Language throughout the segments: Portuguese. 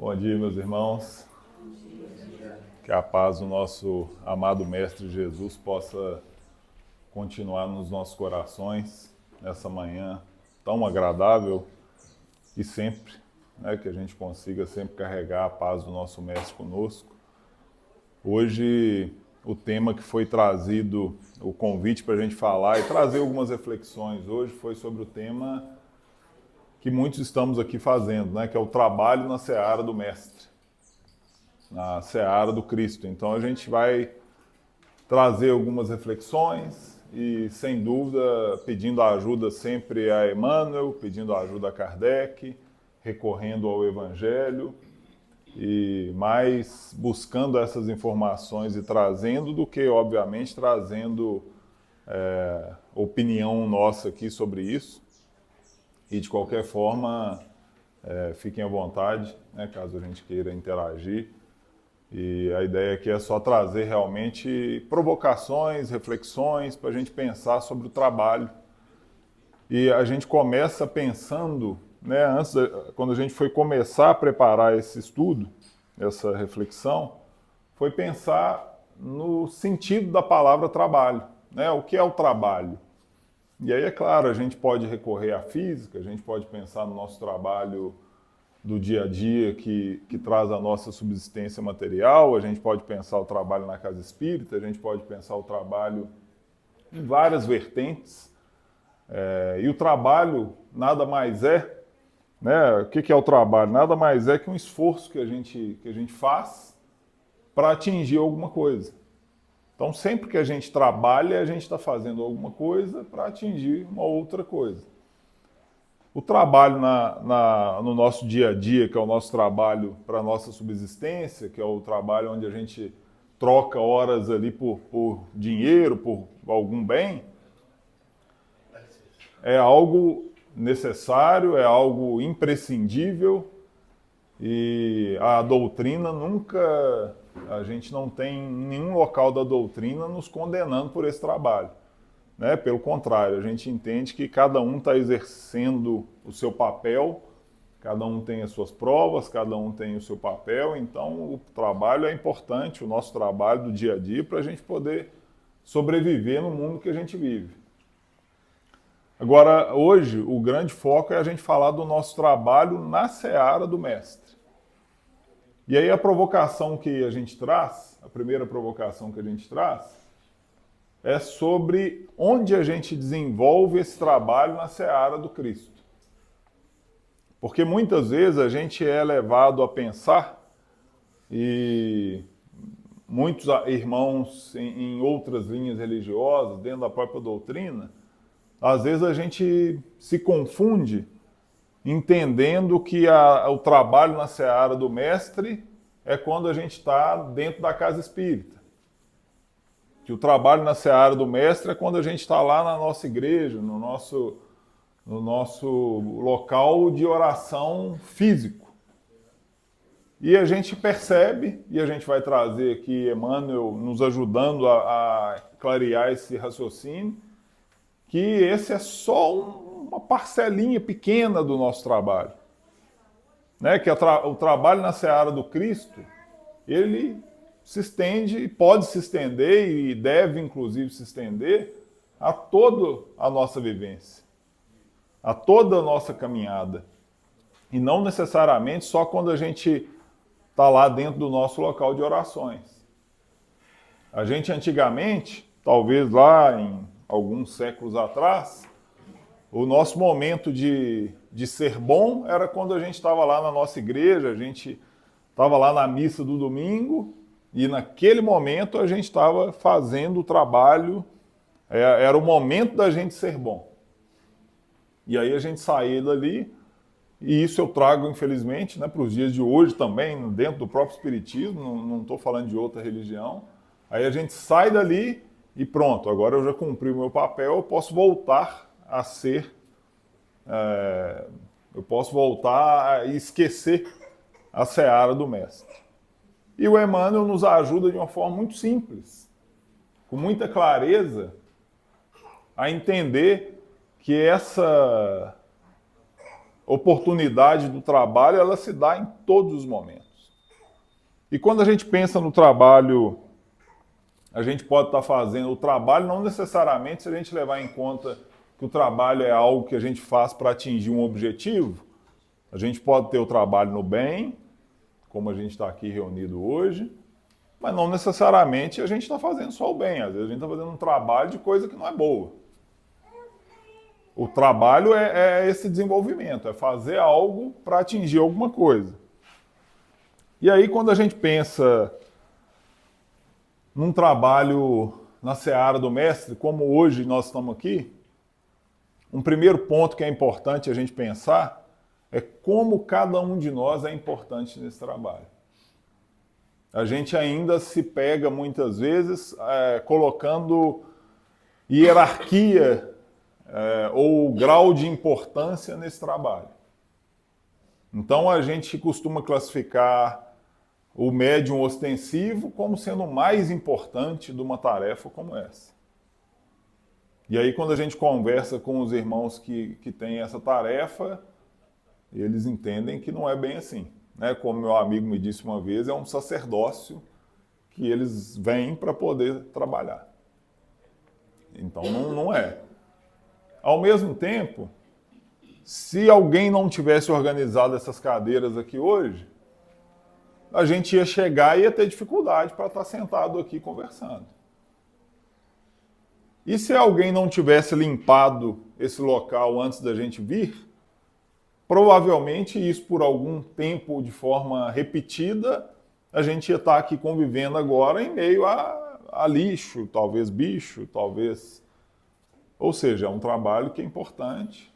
Bom dia, meus irmãos. Que a paz do nosso amado Mestre Jesus possa continuar nos nossos corações nessa manhã tão agradável e sempre, que a gente consiga sempre carregar a paz do nosso Mestre conosco. Hoje, o tema que foi trazido, o convite para a gente falar e trazer algumas reflexões hoje foi sobre o tema que muitos estamos aqui fazendo, que é o trabalho na seara do Mestre, na seara do Cristo. Então a gente vai trazer algumas reflexões e, sem dúvida, pedindo ajuda sempre a Emmanuel, pedindo ajuda a Kardec, recorrendo ao Evangelho e mais buscando essas informações e trazendo do que, obviamente, trazendo opinião nossa aqui sobre isso. E, de qualquer forma, fiquem à vontade, caso a gente queira interagir. E a ideia aqui é só trazer realmente provocações, reflexões, para a gente pensar sobre o trabalho. E a gente começa pensando, quando a gente foi começar a preparar esse estudo, essa reflexão, foi pensar no sentido da palavra trabalho. O que é o trabalho? E aí, é claro, a gente pode recorrer à física, a gente pode pensar no nosso trabalho do dia a dia que traz a nossa subsistência material, a gente pode pensar o trabalho na casa espírita, a gente pode pensar o trabalho em várias vertentes. E o trabalho nada mais é, o que é o trabalho? Nada mais é que um esforço que a gente faz para atingir alguma coisa. Então, sempre que a gente trabalha, a gente está fazendo alguma coisa para atingir uma outra coisa. O trabalho no nosso dia a dia, que é o nosso trabalho para a nossa subsistência, que é o trabalho onde a gente troca horas ali por dinheiro, por algum bem, é algo necessário, é algo imprescindível e a doutrina nunca... A gente não tem nenhum local da doutrina nos condenando por esse trabalho. Pelo contrário, a gente entende que cada um está exercendo o seu papel, cada um tem as suas provas, cada um tem o seu papel, então o trabalho é importante, o nosso trabalho do dia a dia, para a gente poder sobreviver no mundo que a gente vive. Agora, hoje, o grande foco é a gente falar do nosso trabalho na seara do Mestre. E aí a provocação que a gente traz, a primeira provocação que a gente traz, é sobre onde a gente desenvolve esse trabalho na seara do Cristo. Porque muitas vezes a gente é levado a pensar, e muitos irmãos em outras linhas religiosas, dentro da própria doutrina, às vezes a gente se confunde entendendo que o trabalho na seara do Mestre é quando a gente está dentro da casa espírita. Que o trabalho na seara do Mestre é quando a gente está lá na nossa igreja, no nosso local de oração físico. E a gente percebe, e a gente vai trazer aqui Emmanuel nos ajudando a clarear esse raciocínio, que esse é só uma parcelinha pequena do nosso trabalho. Que o trabalho na seara do Cristo, ele se estende, pode se estender e deve inclusive se estender a toda a nossa vivência, a toda a nossa caminhada. E não necessariamente só quando a gente está lá dentro do nosso local de orações. A gente antigamente, talvez lá em alguns séculos atrás, o nosso momento de ser bom era quando a gente estava lá na nossa igreja, a gente estava lá na missa do domingo e naquele momento a gente estava fazendo o trabalho, era o momento da gente ser bom. E aí a gente saía dali, e isso eu trago, infelizmente, para os dias de hoje também, dentro do próprio Espiritismo, não estou falando de outra religião. Aí a gente sai dali e pronto, agora eu já cumpri o meu papel, eu posso voltar a ser, eu posso voltar a esquecer a seara do Mestre. E o Emmanuel nos ajuda de uma forma muito simples, com muita clareza, a entender que oportunidade do trabalho, ela se dá em todos os momentos. E quando a gente pensa no trabalho, a gente pode estar fazendo o trabalho, não necessariamente se a gente levar em conta que o trabalho é algo que a gente faz para atingir um objetivo. A gente pode ter o trabalho no bem, como a gente está aqui reunido hoje, mas não necessariamente a gente está fazendo só o bem. Às vezes a gente está fazendo um trabalho de coisa que não é boa. O trabalho é esse desenvolvimento, é fazer algo para atingir alguma coisa. E aí, quando a gente pensa num trabalho na seara do mestre, como hoje nós estamos aqui, um primeiro ponto que é importante a gente pensar é como cada um de nós é importante nesse trabalho. A gente ainda se pega muitas vezes colocando hierarquia ou grau de importância nesse trabalho. Então a gente costuma classificar o médium ostensivo como sendo mais importante de uma tarefa como essa. E aí quando a gente conversa com os irmãos que têm essa tarefa, eles entendem que não é bem assim. Né? Como meu amigo me disse uma vez, é um sacerdócio que eles vêm para poder trabalhar. Então não é. Ao mesmo tempo, se alguém não tivesse organizado essas cadeiras aqui hoje, a gente ia chegar e ia ter dificuldade para estar sentado aqui conversando. E se alguém não tivesse limpado esse local antes da gente vir, provavelmente isso por algum tempo de forma repetida, a gente ia estar aqui convivendo agora em meio a lixo, talvez bicho, talvez... Ou seja, é um trabalho que é importante.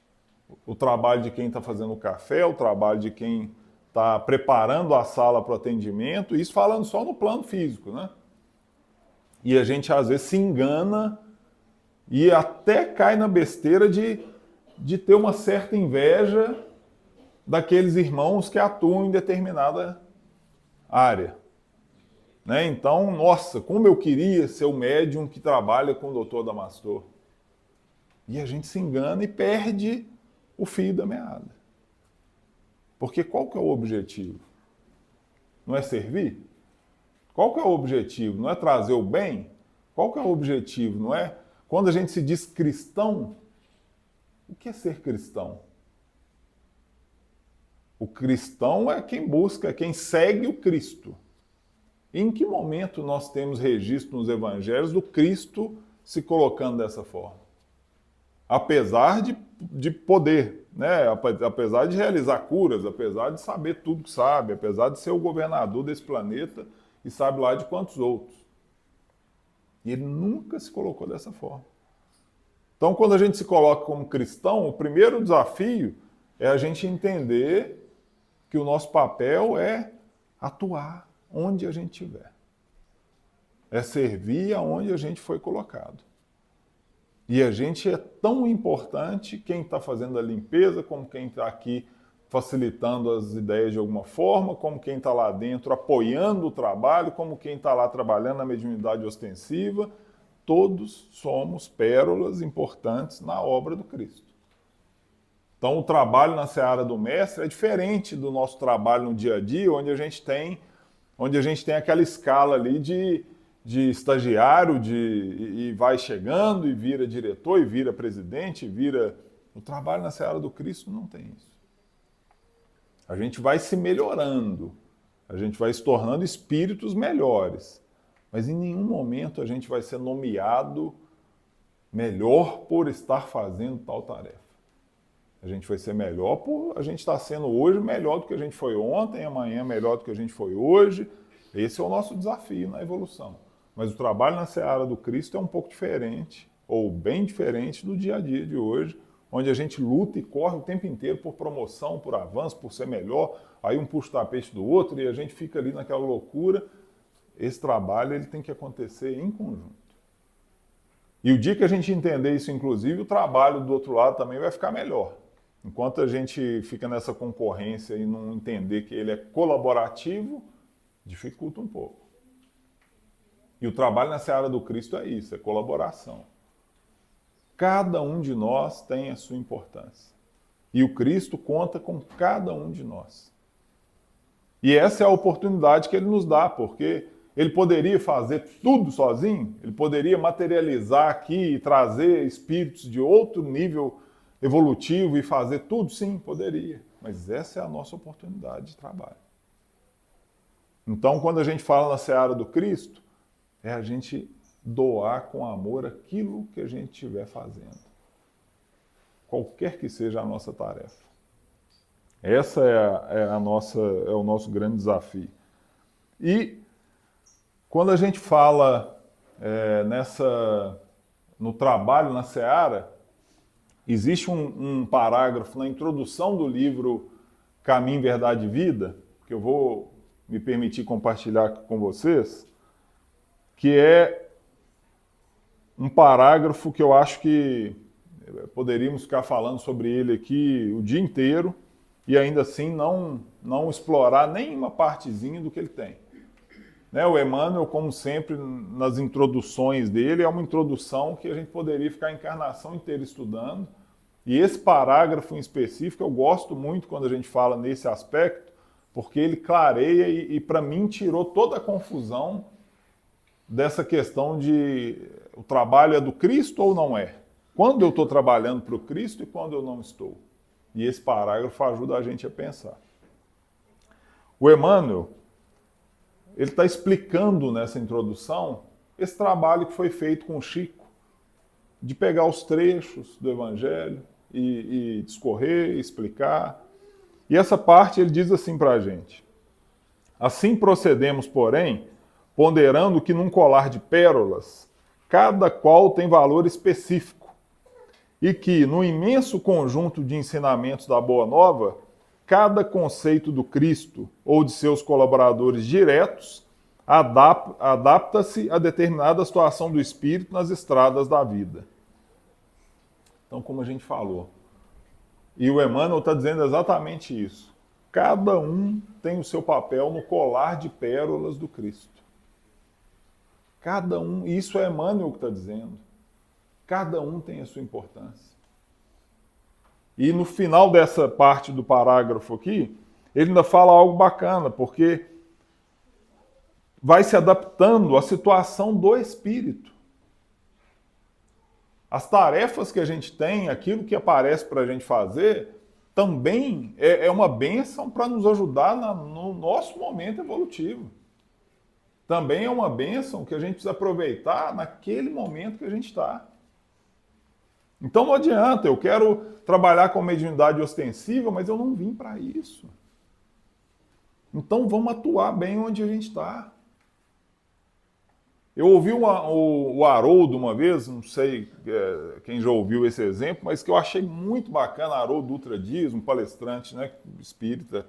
O trabalho de quem está fazendo o café, o trabalho de quem está preparando a sala para o atendimento, isso falando só no plano físico, né? E a gente às vezes se engana e até cai na besteira de ter uma certa inveja daqueles irmãos que atuam em determinada área. Né? Então, nossa, como eu queria ser o médium que trabalha com o Dr. Damastor. E a gente se engana e perde o fio da meada. Porque qual que é o objetivo? Não é servir? Qual que é o objetivo? Não é trazer o bem? Qual que é o objetivo? Não é? Quando a gente se diz cristão, o que é ser cristão? O cristão é quem busca, é quem segue o Cristo. Em que momento nós temos registro nos evangelhos do Cristo se colocando dessa forma? Apesar de poder, né? Apesar de realizar curas, apesar de saber tudo que sabe, apesar de ser o governador desse planeta e sabe lá de quantos outros. E ele nunca se colocou dessa forma. Então, quando a gente se coloca como cristão, o primeiro desafio é a gente entender que o nosso papel é atuar onde a gente estiver. É servir aonde a gente foi colocado. E a gente é tão importante, quem está fazendo a limpeza, como quem está aqui facilitando as ideias de alguma forma, como quem está lá dentro apoiando o trabalho, como quem está lá trabalhando na mediunidade ostensiva. Todos somos pérolas importantes na obra do Cristo. Então o trabalho na seara do mestre é diferente do nosso trabalho no dia a dia, onde a gente tem aquela escala ali de estagiário, e vai chegando, e vira diretor, e vira presidente, e vira... O trabalho na seara do Cristo não tem isso. A gente vai se melhorando, a gente vai se tornando espíritos melhores, mas em nenhum momento a gente vai ser nomeado melhor por estar fazendo tal tarefa. A gente vai ser melhor por a gente estar sendo hoje melhor do que a gente foi ontem, amanhã melhor do que a gente foi hoje. Esse é o nosso desafio na evolução. Mas o trabalho na seara do Cristo é um pouco diferente, ou bem diferente do dia a dia de hoje, onde a gente luta e corre o tempo inteiro por promoção, por avanço, por ser melhor, aí um puxa o tapete do outro e a gente fica ali naquela loucura. Esse trabalho ele tem que acontecer em conjunto. E o dia que a gente entender isso, inclusive, o trabalho do outro lado também vai ficar melhor. Enquanto a gente fica nessa concorrência e não entender que ele é colaborativo, dificulta um pouco. E o trabalho na seara do Cristo é isso, é colaboração. Cada um de nós tem a sua importância. E o Cristo conta com cada um de nós. E essa é a oportunidade que ele nos dá, porque ele poderia fazer tudo sozinho, ele poderia materializar aqui e trazer espíritos de outro nível evolutivo e fazer tudo? Sim, poderia. Mas essa é a nossa oportunidade de trabalho. Então, quando a gente fala na seara do Cristo, é a gente doar com amor aquilo que a gente estiver fazendo. Qualquer que seja a nossa tarefa. Essa é o nosso grande desafio. E quando a gente fala no trabalho na seara, existe um parágrafo na introdução do livro Caminho, Verdade e Vida, que eu vou me permitir compartilhar com vocês, que é um parágrafo que eu acho que poderíamos ficar falando sobre ele aqui o dia inteiro e ainda assim não explorar nenhuma partezinha do que ele tem. Né? O Emmanuel, como sempre, nas introduções dele, é uma introdução que a gente poderia ficar a encarnação inteira estudando. E esse parágrafo em específico eu gosto muito quando a gente fala nesse aspecto, porque ele clareia e para mim, tirou toda a confusão dessa questão de o trabalho é do Cristo ou não é? Quando eu estou trabalhando para o Cristo e quando eu não estou? E esse parágrafo ajuda a gente a pensar. O Emmanuel, ele está explicando nessa introdução esse trabalho que foi feito com o Chico, de pegar os trechos do Evangelho e discorrer, explicar. E essa parte ele diz assim para a gente: assim procedemos, porém, ponderando que num colar de pérolas, cada qual tem valor específico, e que, no imenso conjunto de ensinamentos da Boa Nova, cada conceito do Cristo ou de seus colaboradores diretos adapta-se a determinada situação do espírito nas estradas da vida. Então, como a gente falou, e o Emmanuel está dizendo exatamente isso. Cada um tem o seu papel no colar de pérolas do Cristo. Cada um, isso é Emmanuel que está dizendo. Cada um tem a sua importância. E no final dessa parte do parágrafo aqui, ele ainda fala algo bacana, porque vai se adaptando à situação do espírito. As tarefas que a gente tem, aquilo que aparece para a gente fazer, também é uma bênção para nos ajudar no nosso momento evolutivo. Também é uma bênção que a gente precisa aproveitar naquele momento que a gente está. Então não adianta, eu quero trabalhar com mediunidade ostensiva, mas eu não vim para isso. Então vamos atuar bem onde a gente está. Eu ouvi o Haroldo uma vez, não sei quem já ouviu esse exemplo, mas que eu achei muito bacana, Haroldo Dutra Dias, um palestrante, né, espírita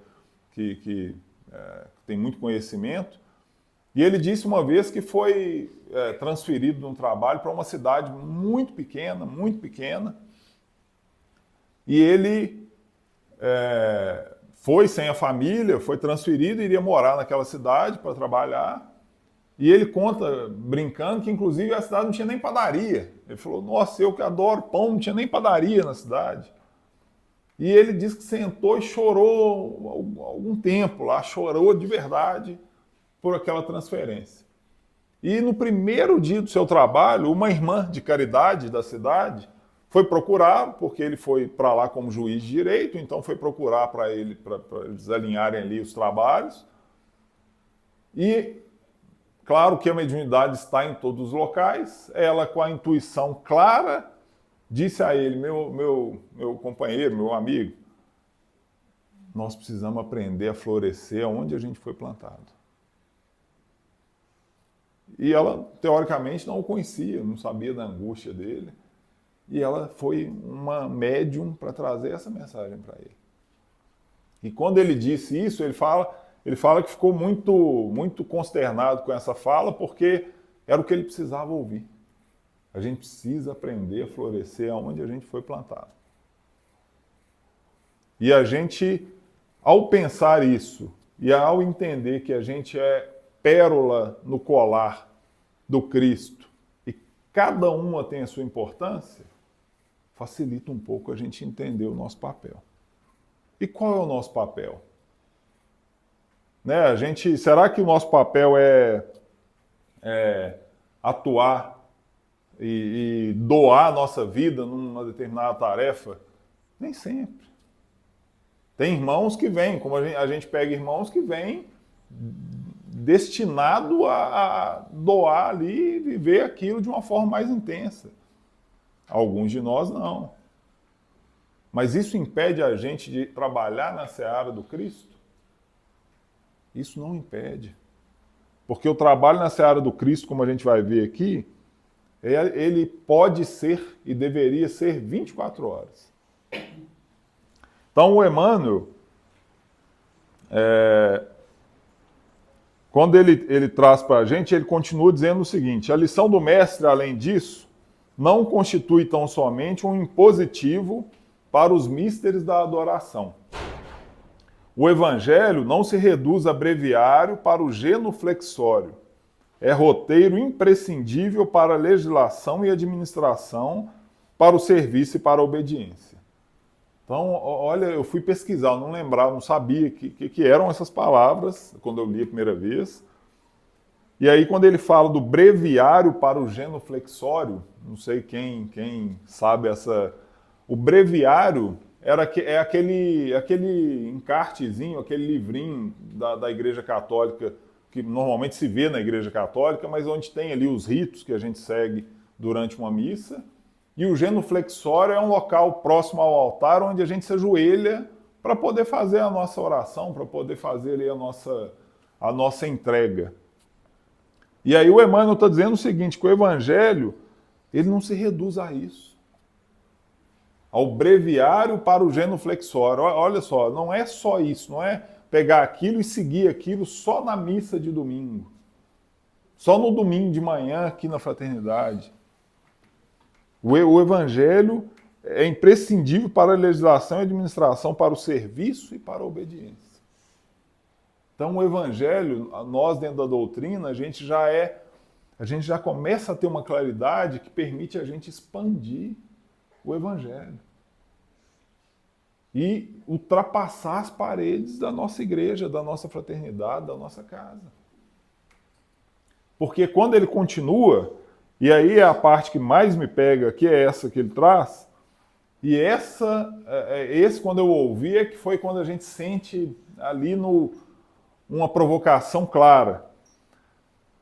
que tem muito conhecimento. E ele disse uma vez que foi transferido de um trabalho para uma cidade muito pequena, e ele foi sem a família, foi transferido e iria morar naquela cidade para trabalhar. E ele conta, brincando, que inclusive a cidade não tinha nem padaria. Ele falou, nossa, eu que adoro pão, não tinha nem padaria na cidade. E ele disse que sentou e chorou algum tempo lá, chorou de verdade por aquela transferência. E no primeiro dia do seu trabalho, uma irmã de caridade da cidade foi procurar, porque ele foi para lá como juiz de direito, então foi procurar para eles alinharem ali os trabalhos. E claro que a mediunidade está em todos os locais. Ela, com a intuição clara, disse a ele, meu companheiro, meu amigo, nós precisamos aprender a florescer onde a gente foi plantado. E ela, teoricamente, não o conhecia, não sabia da angústia dele. E ela foi uma médium para trazer essa mensagem para ele. E quando ele disse isso, ele fala que ficou muito consternado com essa fala, porque era o que ele precisava ouvir. A gente precisa aprender a florescer onde a gente foi plantado. E a gente, ao pensar isso, e ao entender que a gente é pérola no colar do Cristo, e cada uma tem a sua importância, facilita um pouco a gente entender o nosso papel. E qual é o nosso papel? Né? Será que o nosso papel é atuar e doar a nossa vida numa determinada tarefa? Nem sempre. Tem irmãos que vêm, como a gente pega irmãos que vêm destinado a doar ali e viver aquilo de uma forma mais intensa. Alguns de nós não. Mas isso impede a gente de trabalhar na seara do Cristo? Isso não impede. Porque o trabalho na seara do Cristo, como a gente vai ver aqui, ele pode ser e deveria ser 24 horas. Então o Emmanuel, quando ele traz para a gente, ele continua dizendo o seguinte: a lição do mestre, além disso, não constitui tão somente um impositivo para os místeres da adoração. O evangelho não se reduz a breviário para o genuflexório. É roteiro imprescindível para a legislação e administração, para o serviço e para a obediência. Então, olha, eu fui pesquisar, eu não lembrava, não sabia que eram essas palavras quando eu li a primeira vez. E aí, quando ele fala do breviário para o genuflexório, não sei quem sabe essa... O breviário é aquele encartezinho, aquele livrinho da Igreja Católica, que normalmente se vê na Igreja Católica, mas onde tem ali os ritos que a gente segue durante uma missa. E o genuflexório é um local próximo ao altar onde a gente se ajoelha para poder fazer a nossa oração, para poder fazer ali a nossa entrega. E aí o Emmanuel está dizendo o seguinte, que o Evangelho ele não se reduz a isso. Ao breviário para o genuflexório. Olha só, não é só isso, não é pegar aquilo e seguir aquilo só na missa de domingo. Só no domingo de manhã aqui na fraternidade. O Evangelho é imprescindível para a legislação e administração, para o serviço e para a obediência. Então o Evangelho, nós dentro da doutrina, a gente já começa a ter uma claridade que permite a gente expandir o Evangelho. E ultrapassar as paredes da nossa igreja, da nossa fraternidade, da nossa casa. Porque quando ele continua, e aí é a parte que mais me pega, que é essa que ele traz, e esse quando eu ouvi, que foi quando a gente sente ali uma provocação clara.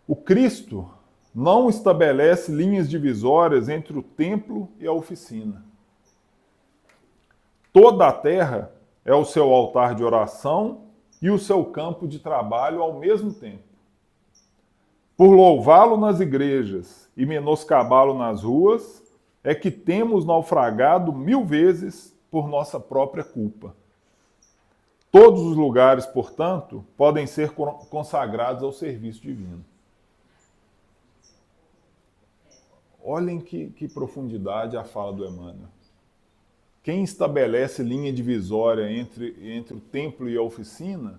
O Cristo não estabelece linhas divisórias entre o templo e a oficina. Toda a terra é o seu altar de oração e o seu campo de trabalho ao mesmo tempo. Por louvá-lo nas igrejas e menoscabá-lo nas ruas, é que temos naufragado 1000 vezes por nossa própria culpa. Todos os lugares, portanto, podem ser consagrados ao serviço divino. Olhem que profundidade a fala do Emmanuel. Quem estabelece linha divisória entre o templo e a oficina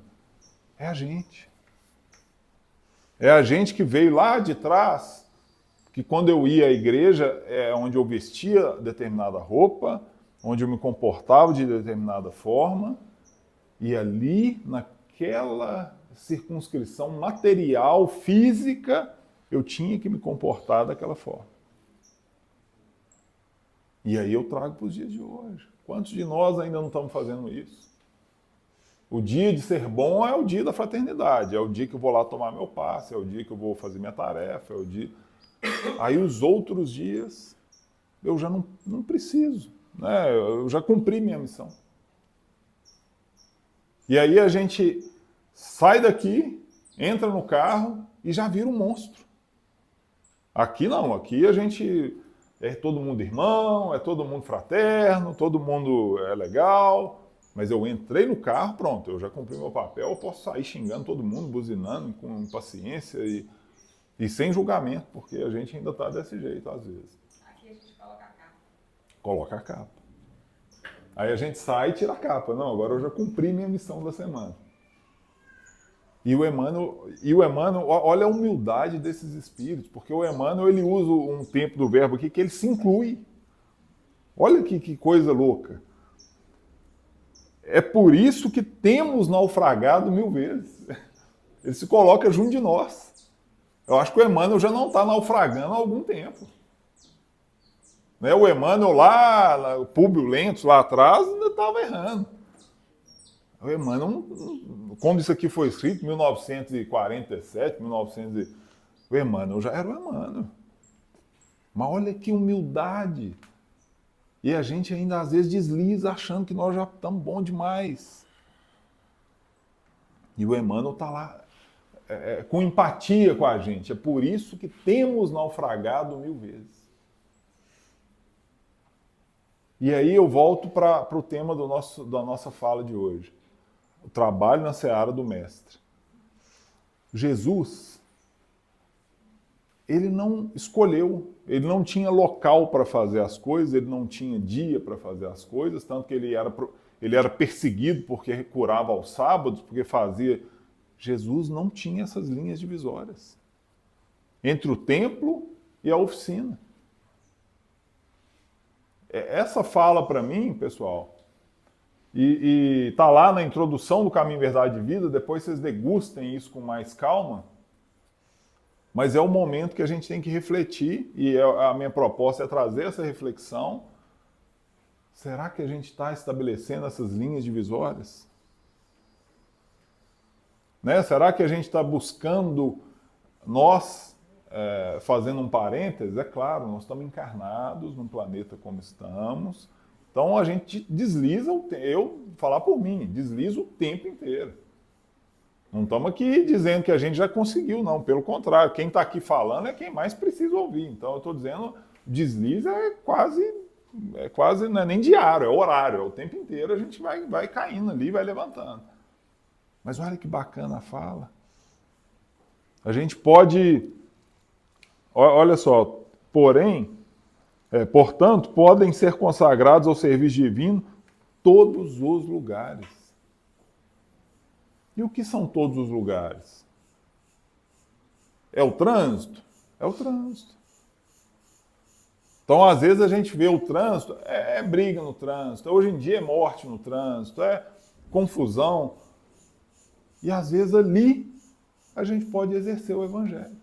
é a gente. É a gente que veio lá de trás, que quando eu ia à igreja, é onde eu vestia determinada roupa, onde eu me comportava de determinada forma, e ali, naquela circunscrição material, física, eu tinha que me comportar daquela forma. E aí eu trago para os dias de hoje. Quantos de nós ainda não estamos fazendo isso? O dia de ser bom é o dia da fraternidade, é o dia que eu vou lá tomar meu passe, é o dia que eu vou fazer minha tarefa, é o dia... Aí os outros dias eu já não preciso, né? Eu já cumpri minha missão. E aí a gente sai daqui, entra no carro e já vira um monstro. Aqui não, aqui a gente... É todo mundo irmão, é todo mundo fraterno, todo mundo é legal, mas eu entrei no carro, pronto, eu já cumpri meu papel, eu posso sair xingando todo mundo, buzinando com paciência e sem julgamento, porque a gente ainda está desse jeito às vezes. Aqui a gente coloca a capa. Coloca a capa. Aí a gente sai e tira a capa. Não, agora eu já cumpri minha missão da semana. E o Emmanuel, olha a humildade desses espíritos, porque o Emmanuel ele usa um tempo do verbo aqui que ele se inclui. Olha que coisa louca. É por isso que temos naufragado 1000 vezes. Ele se coloca junto de nós. Eu acho que o Emmanuel já não está naufragando há algum tempo. Né? O Emmanuel lá, o Públio Lentz lá atrás, ainda estava errando. O Emmanuel, quando isso aqui foi escrito, 1947, 1900, o Emmanuel já era o Emmanuel. Mas olha que humildade. E a gente ainda às vezes desliza achando que nós já estamos bom demais. E o Emmanuel está lá com empatia com a gente. É por isso que temos naufragado 1000 vezes. E aí eu volto para o tema da nossa fala de hoje. O trabalho na seara do Mestre. Jesus, ele não escolheu, ele não tinha local para fazer as coisas, ele não tinha dia para fazer as coisas, tanto que ele era perseguido porque curava aos sábados, porque fazia... Jesus não tinha essas linhas divisórias entre o templo e a oficina. Essa fala para mim, pessoal, e está lá na introdução do Caminho, Verdade e Vida, depois vocês degustem isso com mais calma, mas é o momento que a gente tem que refletir, e a minha proposta é trazer essa reflexão. Será que a gente está estabelecendo essas linhas divisórias? Né? Será que a gente está buscando, nós, fazendo um parênteses, é claro, nós estamos encarnados num planeta como estamos, então a gente desliza, eu falar por mim, desliza o tempo inteiro. Não estamos aqui dizendo que a gente já conseguiu, não, pelo contrário, quem está aqui falando é quem mais precisa ouvir. Então eu estou dizendo, desliza é quase, não é nem diário, é horário, é o tempo inteiro, a gente vai caindo ali, vai levantando. Mas olha que bacana a fala. A gente pode, olha só, portanto, podem ser consagrados ao serviço divino todos os lugares. E o que são todos os lugares? É o trânsito? É o trânsito. Então, às vezes, a gente vê o trânsito, é briga no trânsito, hoje em dia é morte no trânsito, é confusão. E às vezes ali a gente pode exercer o evangelho.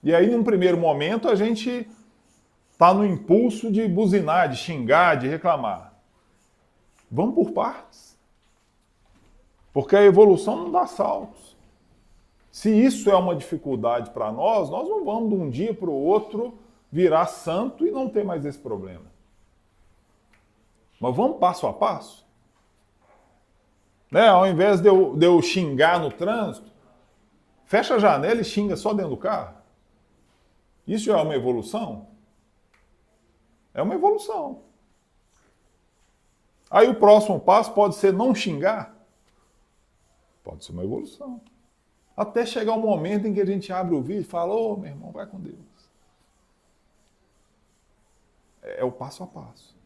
E aí, num primeiro momento, a gente está no impulso de buzinar, de xingar, de reclamar. Vamos por partes. Porque a evolução não dá saltos. Se isso é uma dificuldade para nós não vamos de um dia para o outro virar santo e não ter mais esse problema. Mas vamos passo a passo. Né? Ao invés de eu xingar no trânsito, fecha a janela e xinga só dentro do carro. Isso é uma evolução? É uma evolução. Aí o próximo passo pode ser não xingar? Pode ser uma evolução. Até chegar um momento em que a gente abre o vídeo e fala, ô, meu irmão, vai com Deus. É o passo a passo.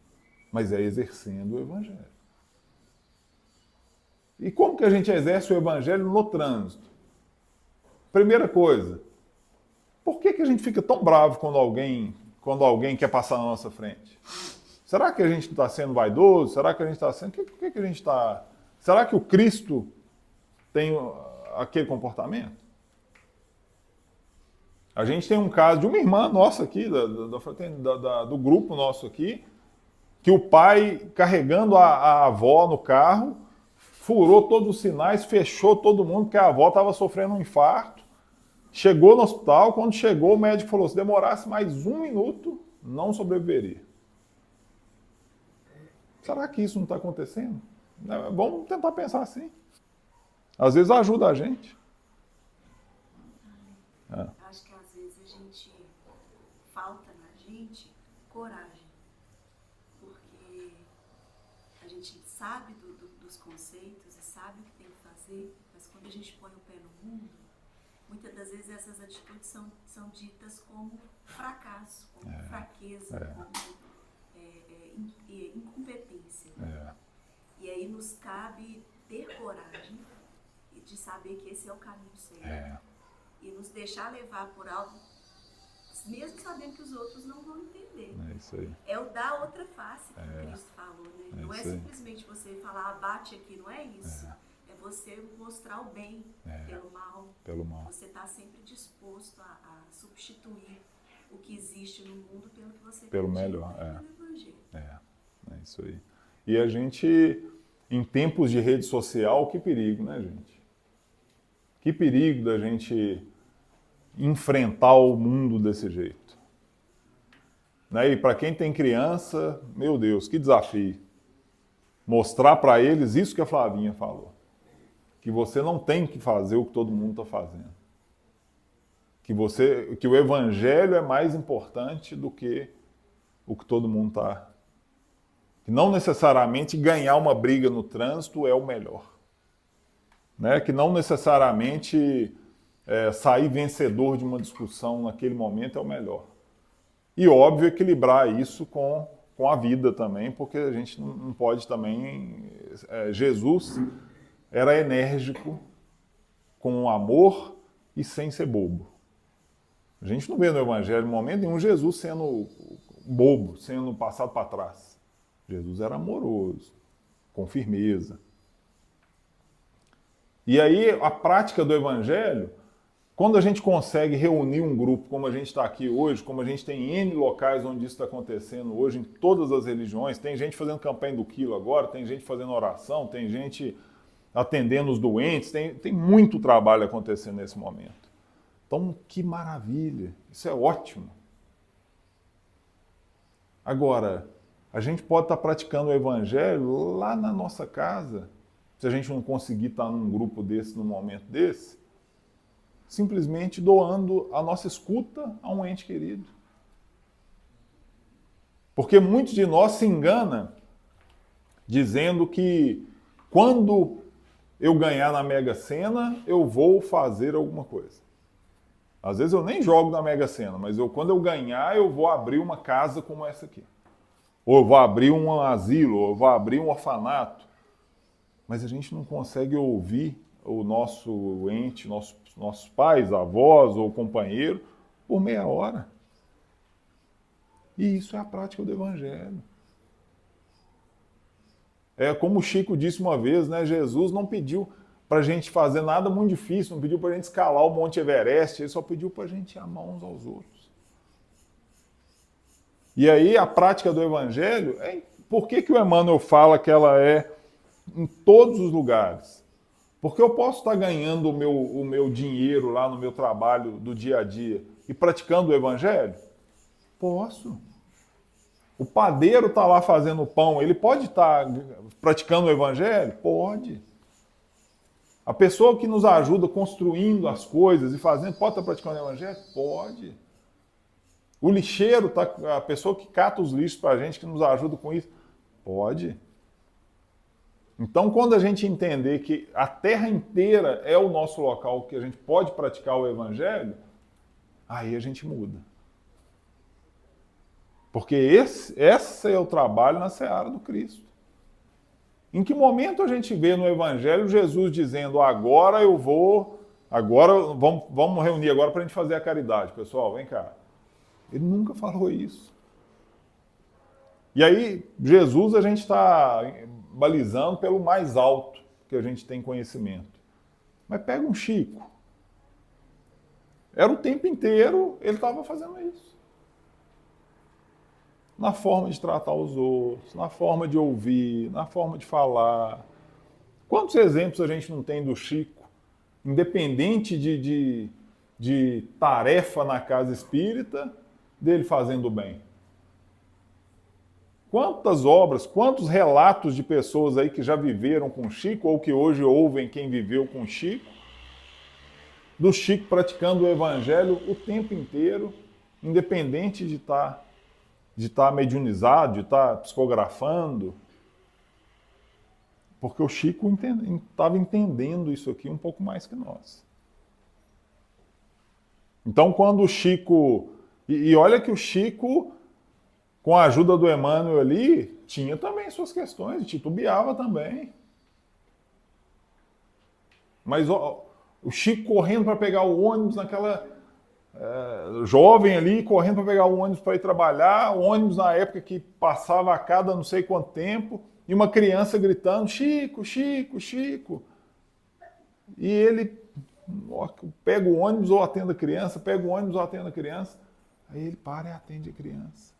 Mas é exercendo o evangelho. E como que a gente exerce o evangelho no trânsito? Primeira coisa, por que a gente fica tão bravo quando alguém quer passar na nossa frente? Será que a gente está sendo vaidoso? Será que a gente está sendo... O que a gente está... Será que o Cristo tem aquele comportamento? A gente tem um caso de uma irmã nossa aqui, do grupo nosso aqui, que o pai, carregando a avó no carro, furou todos os sinais, fechou todo mundo, porque a avó estava sofrendo um infarto. Chegou no hospital, quando chegou, o médico falou, se demorasse mais 1 minuto, não sobreviveria. Será que isso não está acontecendo? Vamos tentar pensar assim. Às vezes ajuda a gente. Acho que às vezes falta na gente coragem. Porque a gente sabe dos conceitos e sabe o que tem que fazer, mas quando a gente põe o pé no mundo, muitas das vezes essas atitudes são ditas como fracasso, como fraqueza, como incompetência. E aí nos cabe ter coragem de saber que esse é o caminho certo. E nos deixar levar por algo mesmo sabendo que os outros não vão entender. É isso aí. É o dar outra face que Cristo falou, né? Não é isso aí. simplesmente você falar, abate aqui, não é isso. É você mostrar o bem pelo mal. Pelo mal. Você está sempre disposto a substituir o que existe no mundo pelo que você Pelo acredita, melhor, pelo Evangelho. É isso aí. E a gente, em tempos de rede social, que perigo, né, gente? Que perigo da gente enfrentar o mundo desse jeito. Né? E para quem tem criança, meu Deus, que desafio. Mostrar para eles isso que a Flavinha falou. Que você não tem que fazer o que todo mundo está fazendo. Que o evangelho é mais importante do que o que todo mundo está. Que não necessariamente ganhar uma briga no trânsito é o melhor. Né? Que não necessariamente sair vencedor de uma discussão naquele momento é o melhor. E, óbvio, equilibrar isso com a vida também, porque a gente não pode também... Jesus era enérgico, com amor e sem ser bobo. A gente não vê no Evangelho, em momento nenhum, Jesus sendo bobo, sendo passado para trás. Jesus era amoroso, com firmeza. E aí, a prática do Evangelho, quando a gente consegue reunir um grupo, como a gente está aqui hoje, como a gente tem N locais onde isso está acontecendo hoje, em todas as religiões, tem gente fazendo campanha do quilo agora, tem gente fazendo oração, tem gente atendendo os doentes, tem muito trabalho acontecendo nesse momento. Então, que maravilha, isso é ótimo. Agora, a gente pode estar praticando o Evangelho lá na nossa casa, se a gente não conseguir estar num grupo desse, num momento desse, simplesmente doando a nossa escuta a um ente querido. Porque muitos de nós se enganam dizendo que quando eu ganhar na Mega Sena, eu vou fazer alguma coisa. Às vezes eu nem jogo na Mega Sena, mas quando eu ganhar, eu vou abrir uma casa como essa aqui. Ou eu vou abrir um asilo, ou eu vou abrir um orfanato. Mas a gente não consegue ouvir o nosso ente, nossos pais, avós ou companheiro, por meia hora. E isso é a prática do Evangelho. É como o Chico disse uma vez, né? Jesus não pediu para a gente fazer nada muito difícil, não pediu para a gente escalar o Monte Everest, ele só pediu para a gente amar uns aos outros. E aí a prática do Evangelho, por que o Emmanuel fala que ela é em todos os lugares? Porque eu posso estar ganhando o meu dinheiro lá no meu trabalho do dia a dia e praticando o Evangelho? Posso. O padeiro está lá fazendo pão, ele pode estar praticando o Evangelho? Pode. A pessoa que nos ajuda construindo as coisas e fazendo, pode estar praticando o Evangelho? Pode. O lixeiro, a pessoa que cata os lixos para a gente, que nos ajuda com isso? Pode. Então, quando a gente entender que a terra inteira é o nosso local que a gente pode praticar o Evangelho, aí a gente muda. Porque esse é o trabalho na seara do Cristo. Em que momento a gente vê no Evangelho Jesus dizendo, agora vamos reunir agora para a gente fazer a caridade. Pessoal, vem cá. Ele nunca falou isso. E aí, Jesus a gente está balizando pelo mais alto que a gente tem conhecimento. Mas pega um Chico. Era o tempo inteiro, ele estava fazendo isso. Na forma de tratar os outros, na forma de ouvir, na forma de falar. Quantos exemplos a gente não tem do Chico, independente de tarefa na casa espírita, dele fazendo bem? Quantas obras, quantos relatos de pessoas aí que já viveram com Chico, ou que hoje ouvem quem viveu com Chico, do Chico praticando o Evangelho o tempo inteiro, independente de estar mediunizado, de estar psicografando, porque o Chico estava entendendo isso aqui um pouco mais que nós. Então, quando o Chico... E olha que o Chico, com a ajuda do Emmanuel ali, tinha também suas questões, titubeava também. Mas o Chico correndo para pegar o ônibus naquela jovem ali, correndo para pegar o ônibus para ir trabalhar, o ônibus na época que passava a cada não sei quanto tempo, e uma criança gritando, Chico, Chico, Chico. E ele pega o ônibus ou atende a criança, pega o ônibus ou atende a criança. Aí ele para e atende a criança.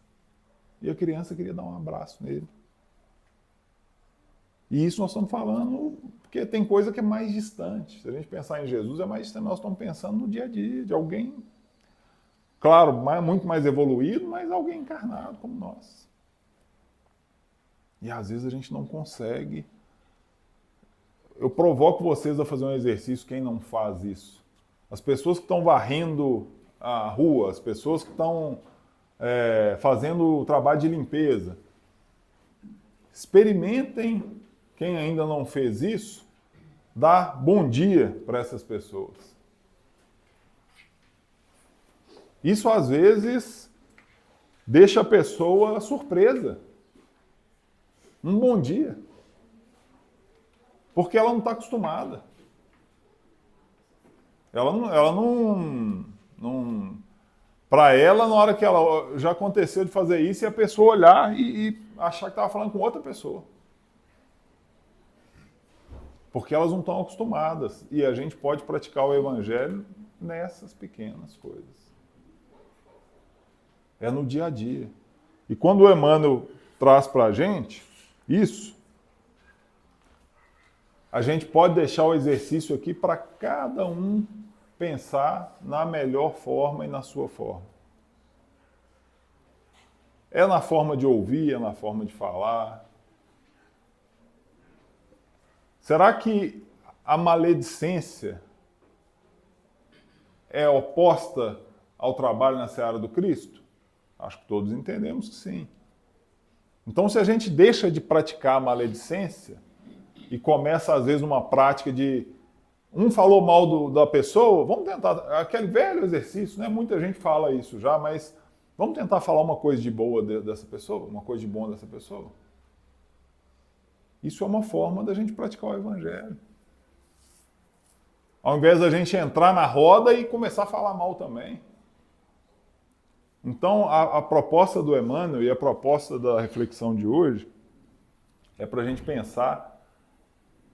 E a criança queria dar um abraço nele. E isso nós estamos falando porque tem coisa que é mais distante. Se a gente pensar em Jesus, é mais distante. Nós estamos pensando no dia a dia de alguém, claro, muito mais evoluído, mas alguém encarnado como nós. E às vezes a gente não consegue. Eu provoco vocês a fazer um exercício, quem não faz isso. As pessoas que estão varrendo a rua, as pessoas que estão fazendo o trabalho de limpeza. Experimentem, quem ainda não fez isso, dar bom dia para essas pessoas. Isso às vezes deixa a pessoa surpresa. Um bom dia. Porque ela não está acostumada. Ela não para ela, na hora que ela já aconteceu de fazer isso, e a pessoa olhar e achar que estava falando com outra pessoa. Porque elas não estão acostumadas. E a gente pode praticar o evangelho nessas pequenas coisas. É no dia a dia. E quando o Emmanuel traz para a gente isso, a gente pode deixar o exercício aqui para cada um pensar na melhor forma e na sua forma. É na forma de ouvir, é na forma de falar. Será que a maledicência é oposta ao trabalho na seara do Cristo? Acho que todos entendemos que sim. Então, se a gente deixa de praticar a maledicência e começa, às vezes, uma prática de um falou mal da pessoa, vamos tentar, aquele velho exercício, né? Muita gente fala isso já, mas vamos tentar falar uma coisa de boa dessa pessoa, uma coisa de bom dessa pessoa. Isso é uma forma da gente praticar o evangelho. Ao invés da gente entrar na roda e começar a falar mal também. Então, a proposta do Emmanuel e a proposta da reflexão de hoje é para a gente pensar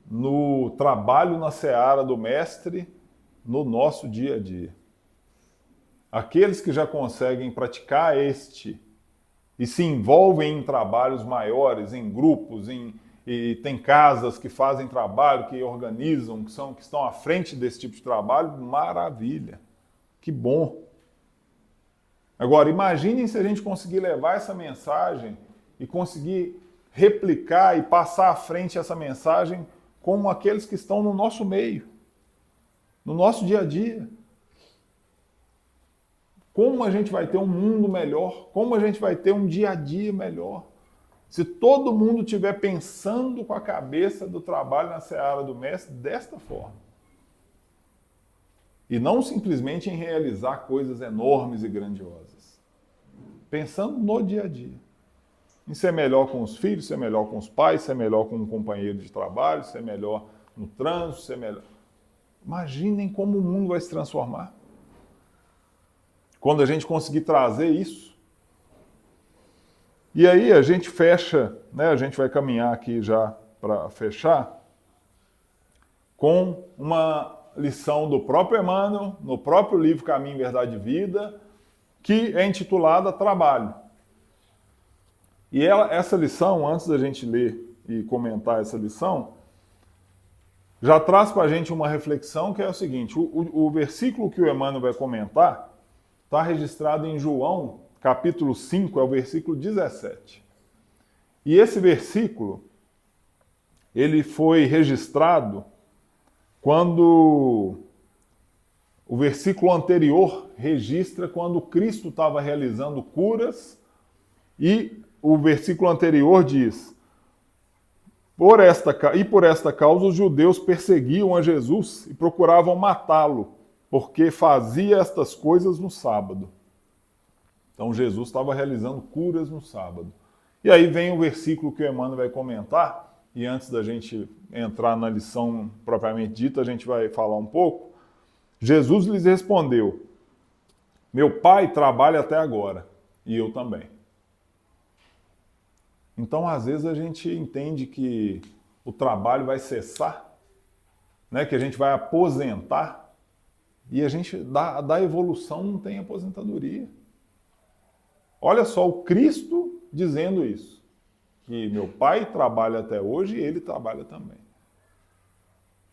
no trabalho na seara do Mestre no nosso dia a dia. Aqueles que já conseguem praticar e se envolvem em trabalhos maiores, em grupos, e tem casas que fazem trabalho, que organizam, que estão à frente desse tipo de trabalho, maravilha, que bom. Agora, imaginem se a gente conseguir levar essa mensagem e conseguir replicar e passar à frente essa mensagem com aqueles que estão no nosso meio, no nosso dia a dia. Como a gente vai ter um mundo melhor? Como a gente vai ter um dia a dia melhor? Se todo mundo estiver pensando com a cabeça do trabalho na seara do Mestre desta forma. E não simplesmente em realizar coisas enormes e grandiosas. Pensando no dia a dia. Em ser melhor com os filhos, ser melhor com os pais, ser melhor com um companheiro de trabalho, ser melhor no trânsito, ser melhor... Imaginem como o mundo vai se transformar. Quando a gente conseguir trazer isso. E aí a gente fecha, né, a gente vai caminhar aqui já para fechar, com uma lição do próprio Emmanuel, no próprio livro Caminho, Verdade e Vida, que é intitulada Trabalho. E essa lição, antes da gente ler e comentar essa lição, já traz para a gente uma reflexão que é o seguinte, o versículo que o Emmanuel vai comentar está registrado em João, capítulo 5, é o versículo 17. E esse versículo, ele foi registrado quando o versículo anterior registra quando Cristo estava realizando curas e o versículo anterior diz: por esta causa os judeus perseguiam a Jesus e procuravam matá-lo, porque fazia estas coisas no sábado. Então Jesus estava realizando curas no sábado. E aí vem o versículo que o Emmanuel vai comentar, e antes da gente entrar na lição propriamente dita, a gente vai falar um pouco. Jesus lhes respondeu: Meu pai trabalha até agora e eu também. Então, às vezes, a gente entende que o trabalho vai cessar, né? Que a gente vai aposentar e a gente, da evolução, não tem aposentadoria. Olha só o Cristo dizendo isso, que meu pai trabalha até hoje e ele trabalha também.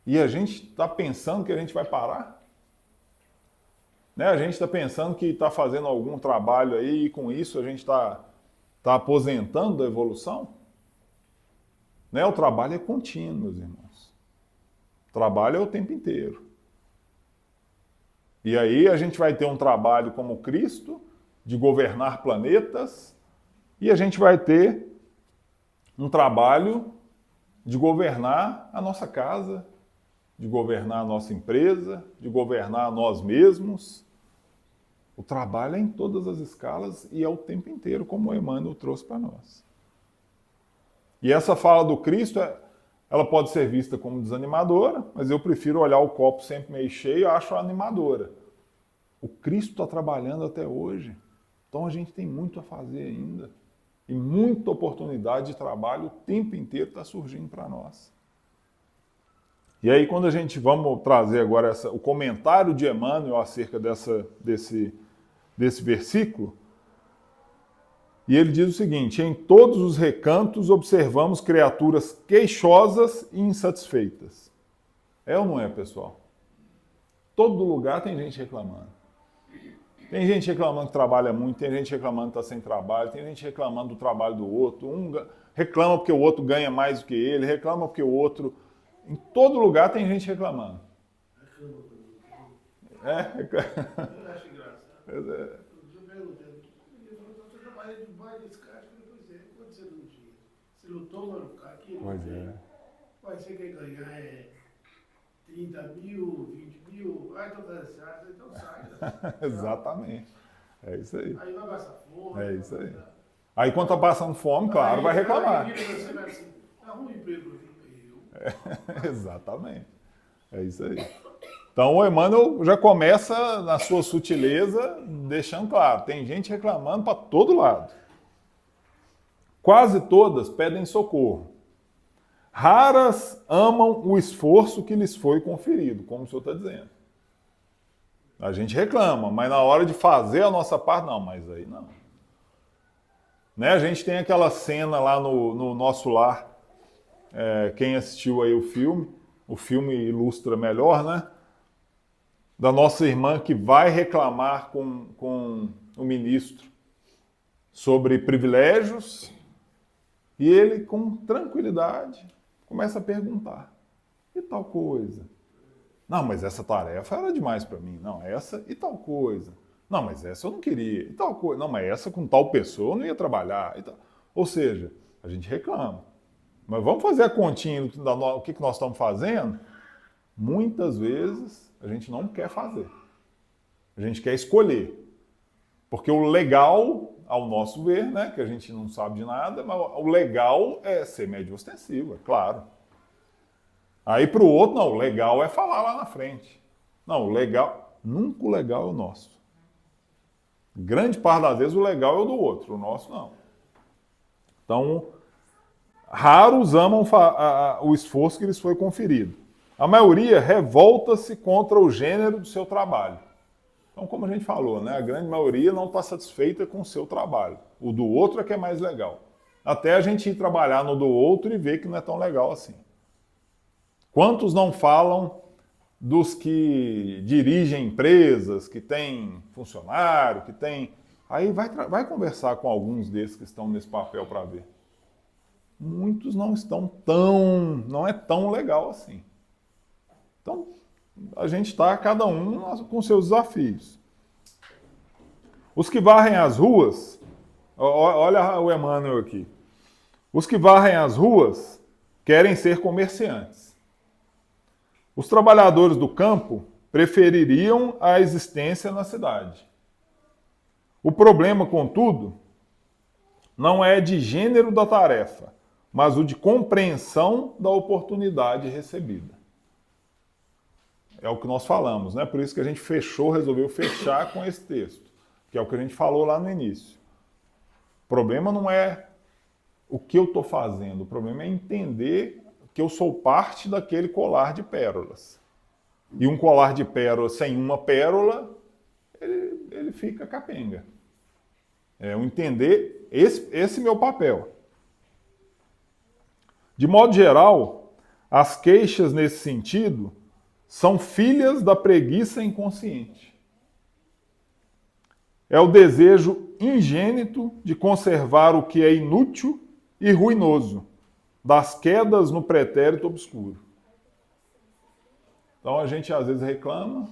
E a gente está pensando que a gente vai parar? Né? A gente está pensando que está fazendo algum trabalho aí e com isso a gente está aposentando da evolução? Né? O trabalho é contínuo, meus irmãos. O trabalho é o tempo inteiro. E aí a gente vai ter um trabalho como Cristo, de governar planetas, e a gente vai ter um trabalho de governar a nossa casa, de governar a nossa empresa, de governar nós mesmos. O trabalho é em todas as escalas e é o tempo inteiro, como o Emmanuel trouxe para nós. E essa fala do Cristo, ela pode ser vista como desanimadora, mas eu prefiro olhar o copo sempre meio cheio e acho animadora. O Cristo está trabalhando até hoje, então a gente tem muito a fazer ainda. E muita oportunidade de trabalho o tempo inteiro está surgindo para nós. E aí, quando a gente vamos trazer agora o comentário de Emmanuel acerca desse versículo, e ele diz o seguinte: em todos os recantos observamos criaturas queixosas e insatisfeitas. É ou não é, pessoal? Todo lugar tem gente reclamando. Tem gente reclamando que trabalha muito, tem gente reclamando que está sem trabalho, tem gente reclamando do trabalho do outro, reclama porque o outro ganha mais do que ele, reclama porque o outro... Em todo lugar tem gente reclamando. Eu acho engraçado. Outro dia eu perguntei, ele falou que eu trabalhei demais nesse cara, pois é, quanto você não tinha? Você lutou para não ficar aqui? Pois é. Mas você quer ganhar 30 mil, 20 mil, então tá certo, então sai. Exatamente. É isso aí. Aí vai passar fome. É isso aí. Aí quando tá passando fome, claro, vai reclamar. Aí você vai assim, arruma um emprego para mim. Exatamente. É isso aí. Então o Emmanuel já começa na sua sutileza, deixando claro, tem gente reclamando para todo lado. Quase todas pedem socorro. Raras amam o esforço que lhes foi conferido, como o senhor está dizendo. A gente reclama, mas na hora de fazer a nossa parte, não, mas aí não. Né? A gente tem aquela cena lá no Nosso Lar, quem assistiu aí o filme ilustra melhor, né? Da nossa irmã que vai reclamar com o ministro sobre privilégios e ele, com tranquilidade, começa a perguntar: e tal coisa? Não, mas essa tarefa era demais para mim. Não, essa e tal coisa. Não, mas essa eu não queria. E tal coisa. Não, mas essa com tal pessoa eu não ia trabalhar. E tal. Ou seja, a gente reclama. Mas vamos fazer a continha do que nós estamos fazendo? Muitas vezes a gente não quer fazer. A gente quer escolher. Porque o legal, ao nosso ver, né, que a gente não sabe de nada, mas o legal é ser médio ostensivo, é claro. Aí para o outro, não, o legal é falar lá na frente. Não, o legal, nunca o legal é o nosso. Grande parte das vezes o legal é o do outro, o nosso não. Então, raros amam o esforço que lhes foi conferido. A maioria revolta-se contra o gênero do seu trabalho. Então, como a gente falou, né, a grande maioria não está satisfeita com o seu trabalho. O do outro é que é mais legal. Até a gente ir trabalhar no do outro e ver que não é tão legal assim. Quantos não falam dos que dirigem empresas, que têm funcionário, que têm... Aí vai conversar com alguns desses que estão nesse papel para ver. Muitos não estão não é tão legal assim. Então, a gente está, cada um com seus desafios. Os que varrem as ruas, olha o Emmanuel aqui. Os que varrem as ruas querem ser comerciantes. Os trabalhadores do campo prefeririam a existência na cidade. O problema, contudo, não é de gênero da tarefa, mas o de compreensão da oportunidade recebida. é o que nós falamos, né? Por isso que a gente resolveu fechar com esse texto, que é o que a gente falou lá no início. O problema não é o que eu estou fazendo, o problema é entender que eu sou parte daquele colar de pérolas. E um colar de pérolas sem uma pérola, ele fica capenga. É o entender esse meu papel. De modo geral, as queixas nesse sentido são filhas da preguiça inconsciente. É o desejo ingênito de conservar o que é inútil e ruinoso, das quedas no pretérito obscuro. Então a gente às vezes reclama,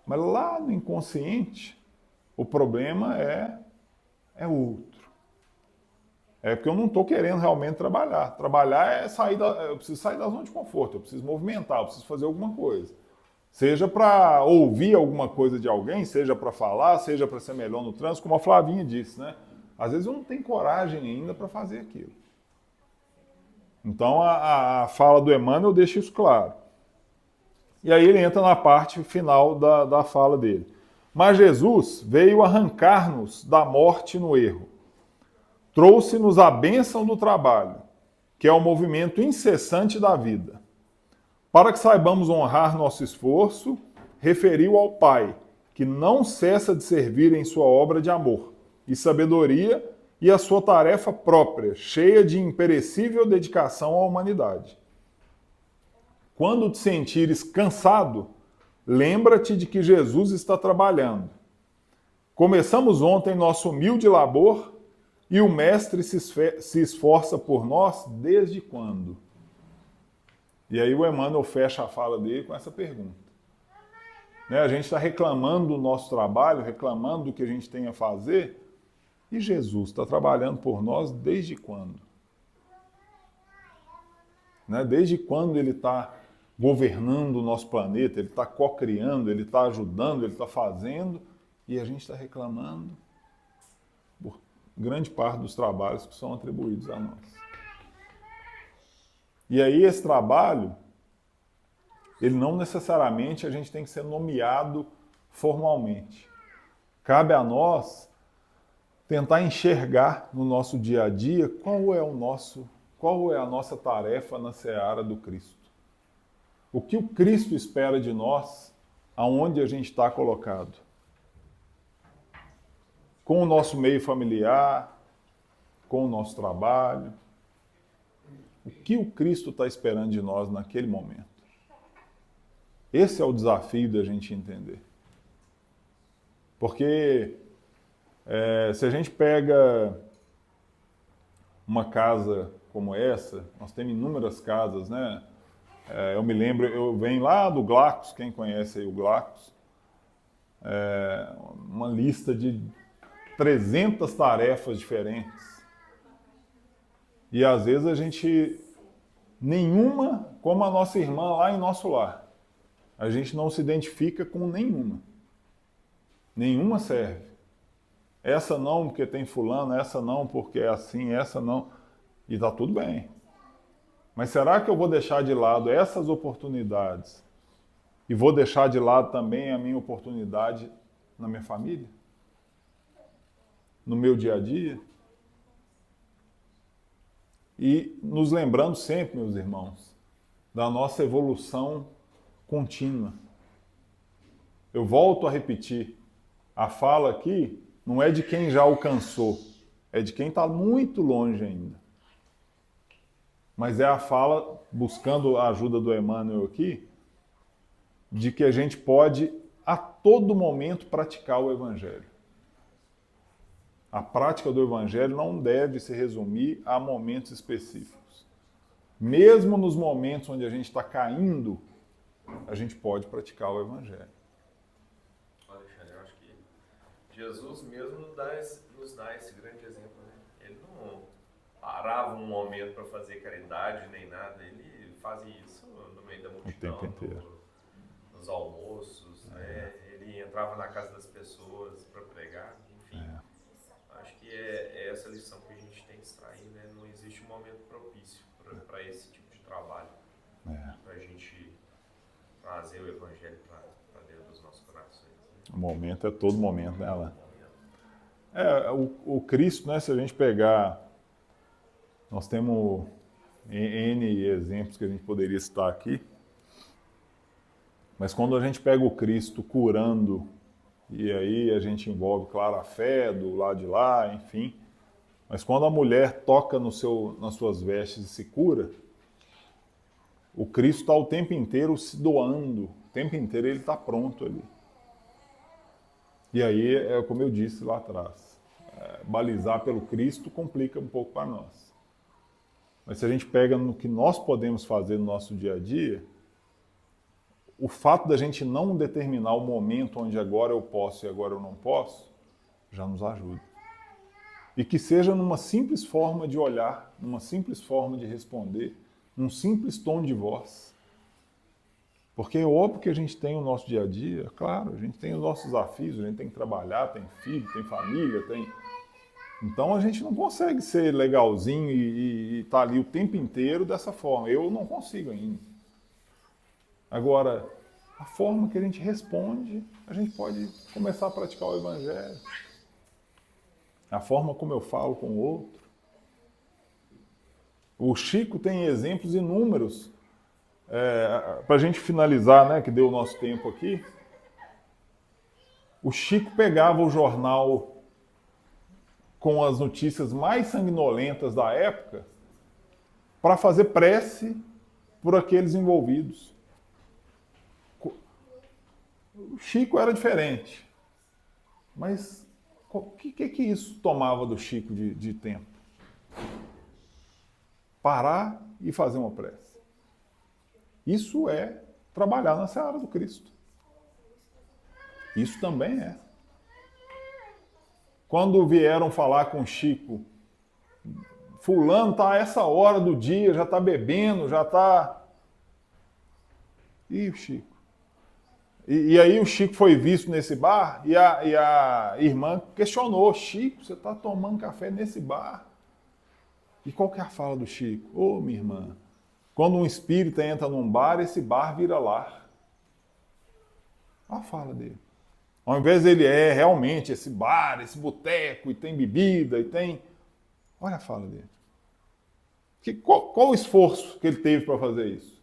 mas lá no inconsciente o problema é outro. É porque eu não estou querendo realmente trabalhar. Trabalhar é eu preciso sair da zona de conforto, eu preciso movimentar, eu preciso fazer alguma coisa. Seja para ouvir alguma coisa de alguém, seja para falar, seja para ser melhor no trânsito, como a Flavinha disse, né? Às vezes eu não tenho coragem ainda para fazer aquilo. Então a fala do Emmanuel deixa isso claro. E aí ele entra na parte final da fala dele. Mas Jesus veio arrancar-nos da morte no erro. Trouxe-nos a bênção do trabalho, que é o movimento incessante da vida. Para que saibamos honrar nosso esforço, referiu ao Pai, que não cessa de servir em sua obra de amor e sabedoria e a sua tarefa própria, cheia de imperecível dedicação à humanidade. Quando te sentires cansado, lembra-te de que Jesus está trabalhando. Começamos ontem nosso humilde labor e o Mestre se esforça por nós desde quando? E aí o Emmanuel fecha a fala dele com essa pergunta. Né? A gente está reclamando do nosso trabalho, reclamando do que a gente tem a fazer, e Jesus está trabalhando por nós desde quando? Né? Desde quando ele está governando o nosso planeta, ele está co-criando, ele está ajudando, ele está fazendo, e a gente está reclamando por grande parte dos trabalhos que são atribuídos a nós. E aí esse trabalho, ele não necessariamente a gente tem que ser nomeado formalmente. Cabe a nós tentar enxergar no nosso dia a dia qual é a nossa tarefa na seara do Cristo. O que o Cristo espera de nós, aonde a gente está colocado. Com o nosso meio familiar, com o nosso trabalho. O que o Cristo está esperando de nós naquele momento? Esse é o desafio da gente entender. Porque se a gente pega uma casa como essa, nós temos inúmeras casas, né? Eu me lembro, eu venho lá do Glacos, quem conhece aí o Glacos, uma lista de 300 tarefas diferentes. E às vezes a gente, nenhuma, como a nossa irmã lá em nosso lar, a gente não se identifica com nenhuma. Nenhuma serve. Essa não porque tem fulano, essa não porque é assim, essa não. E está tudo bem. Mas será que eu vou deixar de lado essas oportunidades e vou deixar de lado também a minha oportunidade na minha família? No meu dia a dia? E nos lembrando sempre, meus irmãos, da nossa evolução contínua. Eu volto a repetir, a fala aqui não é de quem já alcançou, é de quem está muito longe ainda. Mas é a fala, buscando a ajuda do Emmanuel aqui, de que a gente pode a todo momento praticar o Evangelho. A prática do Evangelho não deve se resumir a momentos específicos. Mesmo nos momentos onde a gente está caindo, a gente pode praticar o Evangelho. Alexandre, eu acho que Jesus mesmo nos dá esse grande exemplo. Né? Ele não parava um momento para fazer caridade nem nada, ele fazia isso no meio da multidão, o tempo inteiro. Nos almoços, né? Ele entrava na casa das pessoas para pregar, enfim. Acho que é essa lição que a gente tem que extrair, né? Não existe um momento propício para esse tipo de trabalho, para a gente trazer o Evangelho O momento é todo momento, né, Alan? O Cristo, né, se a gente pegar, nós temos N exemplos que a gente poderia citar aqui, mas quando a gente pega o Cristo curando, e aí a gente envolve, claro, a fé do lado de lá, enfim, mas quando a mulher toca nas suas vestes e se cura, o Cristo está o tempo inteiro se doando, o tempo inteiro ele está pronto ali. E aí, é como eu disse lá atrás, balizar pelo Cristo complica um pouco para nós. Mas se a gente pega no que nós podemos fazer no nosso dia a dia, o fato da gente não determinar o momento onde agora eu posso e agora eu não posso, já nos ajuda. E que seja numa simples forma de olhar, numa simples forma de responder, num simples tom de voz. Porque é óbvio que a gente tem o nosso dia a dia, claro, a gente tem os nossos desafios, a gente tem que trabalhar, tem filho, tem família, tem... Então a gente não consegue ser legalzinho e estar ali o tempo inteiro dessa forma. Eu não consigo ainda. Agora, a forma que a gente responde, a gente pode começar a praticar o Evangelho. A forma como eu falo com o outro. O Chico tem exemplos inúmeros. Para a gente finalizar, né, que deu o nosso tempo aqui, o Chico pegava o jornal com as notícias mais sanguinolentas da época para fazer prece por aqueles envolvidos. O Chico era diferente, mas o que isso tomava do Chico de tempo? Parar e fazer uma prece. Isso é trabalhar na seara do Cristo. Isso também é. Quando vieram falar com Chico, fulano está a essa hora do dia, já está bebendo, já está... E o Chico? E aí o Chico foi visto nesse bar e a irmã questionou, Chico, você está tomando café nesse bar? E qual que é a fala do Chico? Ô, minha irmã, quando um espírita entra num bar, esse bar vira lar. Olha a fala dele. Ao invés dele realmente esse bar, esse boteco, e tem bebida, e tem... Olha a fala dele. Qual o esforço que ele teve para fazer isso?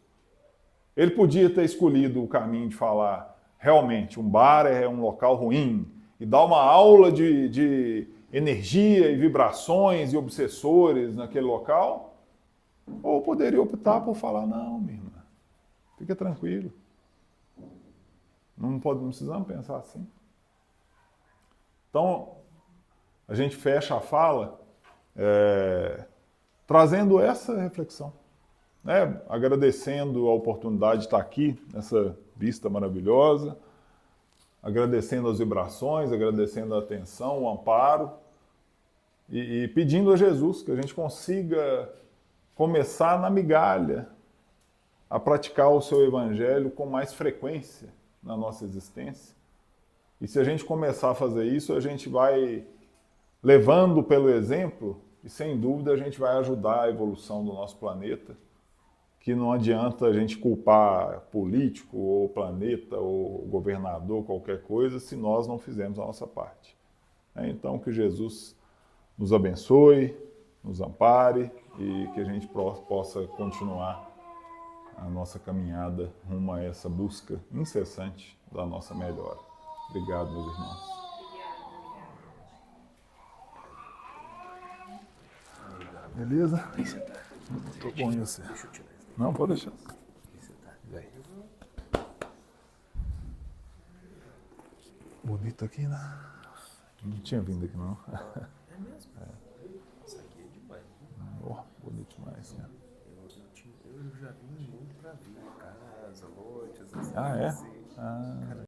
Ele podia ter escolhido o caminho de falar, realmente, um bar é um local ruim, e dar uma aula de energia e vibrações e obsessores naquele local, ou poderia optar por falar, não, minha irmã, fica tranquilo. Não precisamos pensar assim. Então, a gente fecha a fala trazendo essa reflexão, né? Agradecendo a oportunidade de estar aqui, nessa vista maravilhosa, agradecendo as vibrações, agradecendo a atenção, o amparo, e pedindo a Jesus que a gente consiga começar na migalha a praticar o seu Evangelho com mais frequência na nossa existência. E se a gente começar a fazer isso, a gente vai levando pelo exemplo e, sem dúvida, a gente vai ajudar a evolução do nosso planeta, que não adianta a gente culpar político ou planeta ou governador, qualquer coisa, se nós não fizermos a nossa parte. Então, que Jesus nos abençoe, nos ampare e que a gente possa continuar a nossa caminhada rumo a essa busca incessante da nossa melhora. Obrigado, meus irmãos. Beleza? Tô bom em você. Não, pode deixar. Bonito aqui, né? Não tinha vindo aqui, não. É mesmo? Isso aqui é demais. Bonito demais, né? Eu já vim muito pra ver casa, lojas, assim. Ah, é? Assim. Ah.